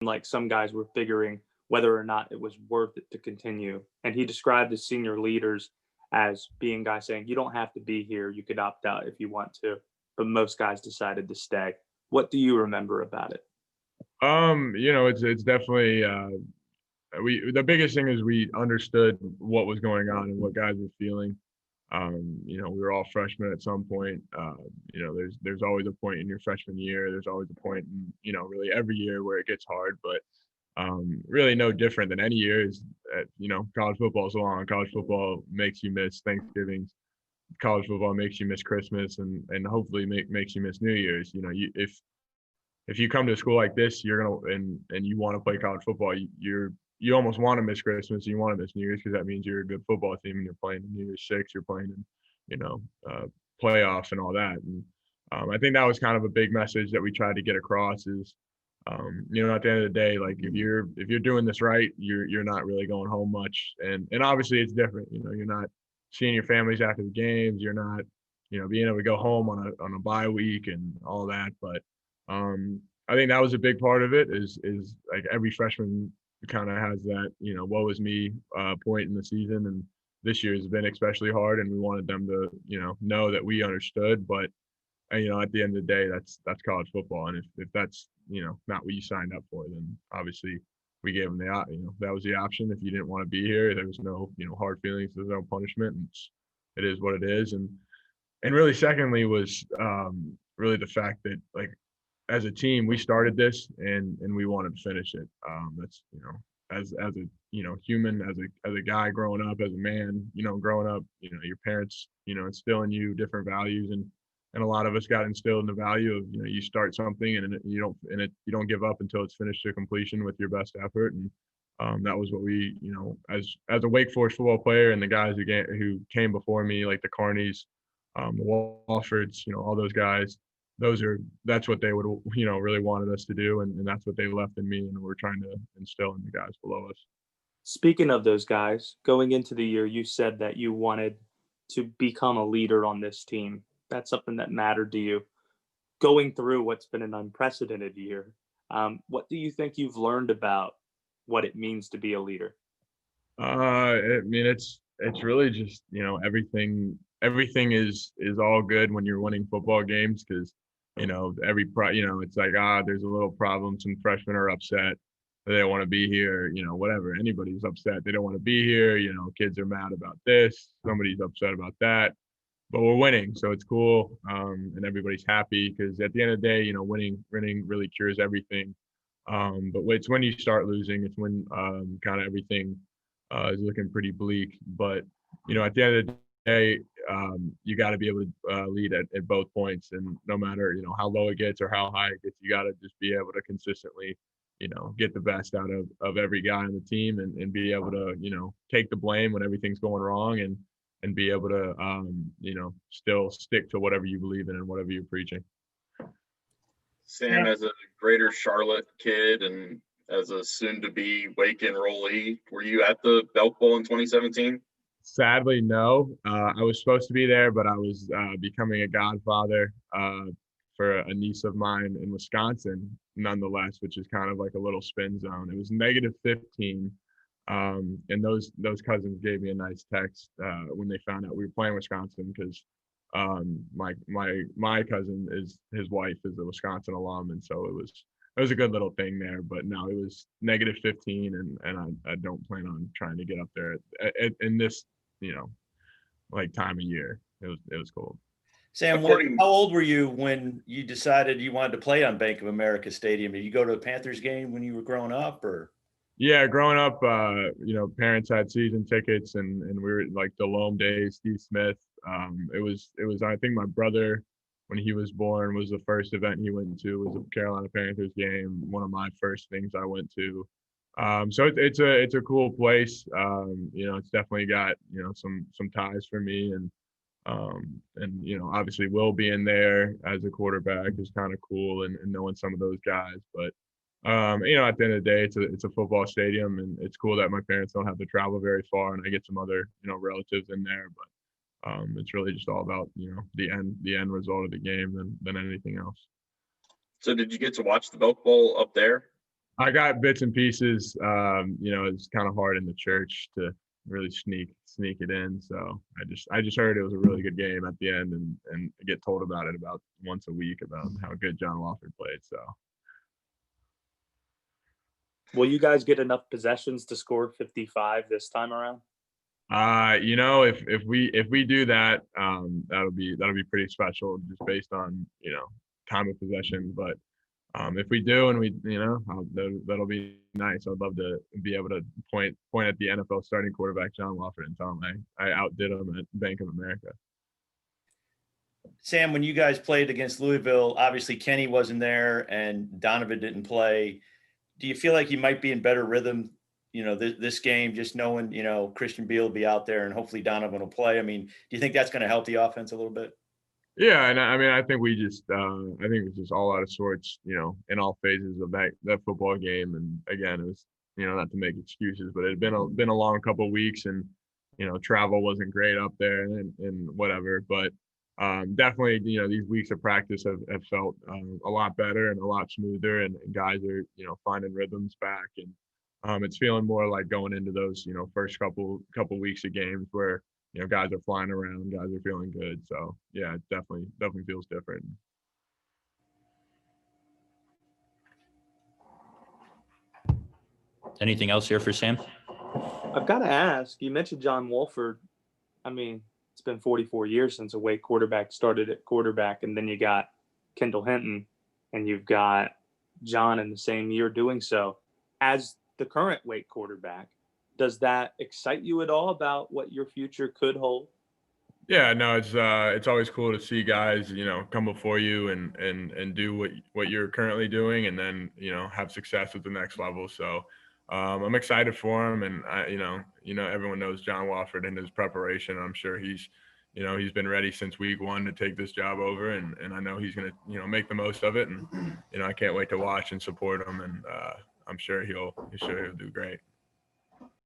like some guys were figuring whether or not it was worth it to continue. And he described his senior leaders as being guys saying, you don't have to be here. You could opt out if you want to. But most guys decided to stay. What do you remember about it? It's definitely the biggest thing is we understood what was going on and what guys were feeling. We were all freshmen at some point. There's always a point in your freshman year. There's always a point in, really every year where it gets hard, but really no different than any year is that, college football is long. College football makes you miss Thanksgiving. College football makes you miss Christmas and hopefully makes you miss New Year's. If you come to a school like this, you're gonna and you want to play college football, you almost want to miss Christmas, you want to miss New Year's because that means you're a good football team and you're playing in New Year's Six, you're playing in playoffs and all that. And I think that was kind of a big message that we tried to get across is at the end of the day, like if you're doing this right, you're not really going home much, and obviously it's different. You're not seeing your families after the games, you're not being able to go home on a bye week and all that, but I think that was a big part of it is like every freshman kind of has that woe is me point in the season, and this year has been especially hard, and we wanted them to know that we understood, but at the end of the day, that's college football, and if that's not what you signed up for, then obviously we gave them that was the option. If you didn't want to be here, there was no hard feelings, there's no punishment, and it is what it is. And really secondly was really the fact that like as a team we started this and we wanted to finish it. That's as a human, as a guy growing up, as a man, growing up, your parents instill in you different values, and a lot of us got instilled in the value of you start something and you don't give up until it's finished to completion with your best effort. And that was what we as a Wake Forest football player, and the guys who came before me, like the Carneys, the Wolfords, all those guys, that's what they would really wanted us to do, and that's what they left in me, and we're trying to instill in the guys below us. Speaking of those guys, going into the year, you said that you wanted to become a leader on this team. That's something that mattered to you. Going through what's been an unprecedented year, what do you think you've learned about what it means to be a leader? I mean, it's really just everything is all good when you're winning football games because it's like there's a little problem. Some freshmen are upset. They don't want to be here. Whatever. Anybody's upset. They don't want to be here. Kids are mad about this. Somebody's upset about that. But we're winning, so it's cool, and everybody's happy because at the end of the day, winning really cures everything. But it's when you start losing, it's when kind of everything is looking pretty bleak. But at the end of the day, you got to be able to lead at both points, and no matter how low it gets or how high it gets, you got to just be able to consistently get the best out of every guy on the team, and be able to take the blame when everything's going wrong, and be able to still stick to whatever you believe in and whatever you're preaching. Sam, as a Greater Charlotte kid and as a soon-to-be Wake enrollee, were you at the Belk Bowl in 2017? Sadly, no. I was supposed to be there, but I was becoming a godfather for a niece of mine in Wisconsin, nonetheless, which is kind of like a little spin zone. It was -15, and those cousins gave me a nice text when they found out we were playing Wisconsin because my cousin his wife is a Wisconsin alum, and so it was a good little thing there. But no, it was -15, and I don't plan on trying to get up there in this like time of year. It was cold. Sam, how old were you when you decided you wanted to play on Bank of America Stadium? Did you go to a Panthers game when you were growing up, or? Yeah, growing up, parents had season tickets, and we were like the Loam days, Steve Smith. It was I think my brother, when he was born, was the first event he went to was a Carolina Panthers game. One of my first things I went to. So it's a cool place. It's definitely got some ties for me, and obviously Will being there as a quarterback is kind of cool, and knowing some of those guys. But at the end of the day, it's a football stadium, and it's cool that my parents don't have to travel very far, and I get some other relatives in there. But it's really just all about the end result of the game than anything else. So did you get to watch the Belk Bowl up there? I got bits and pieces. You know, it's kind of hard in the church to really sneak it in. So I just heard it was a really good game at the end, and get told about it about once a week about how good John Wolford played. So Will you guys get enough possessions to score 55 this time around? you know, if we do that, that'll be pretty special just based on, you know, time of possession. But if we do, and we, you know, that'll be nice. I'd love to be able to point at the NFL starting quarterback John Wolford and tell him I outdid him at Bank of America. Sam, when you guys played against Louisville, obviously Kenny wasn't there and Donovan didn't play. Do you feel like you might be in better rhythm, you know, this game, just knowing, you know, Christian Beal will be out there and hopefully Donovan will play? I mean, do you think that's going to help the offense a little bit? Yeah, and I mean, I think we just, I think it's just all out of sorts, you know, in all phases of that football game. And again, it was, you know, not to make excuses, but it had been a long couple of weeks, and you know, travel wasn't great up there, and whatever. But definitely, you know, these weeks of practice have felt a lot better and a lot smoother, and guys are, you know, finding rhythms back, and it's feeling more like going into those, you know, first couple weeks of games where, you know, guys are flying around, guys are feeling good. So yeah, it definitely feels different. Anything else here for Sam? I've got to ask, you mentioned John Wolford. I mean, it's been 44 years since a Wake quarterback started at quarterback, and then you got Kendall Hinton, and you've got John in the same year doing so. As the current Wake quarterback, does that excite you at all about what your future could hold? Yeah, no, it's always cool to see guys, you know, come before you and do what you're currently doing, and then, you know, have success at the next level. So I'm excited for him, and you know, everyone knows John Wolford and his preparation. I'm sure he's, you know, he's been ready since week one to take this job over, and I know he's gonna, you know, make the most of it, and you know, I can't wait to watch and support him, and I'm sure he'll do great.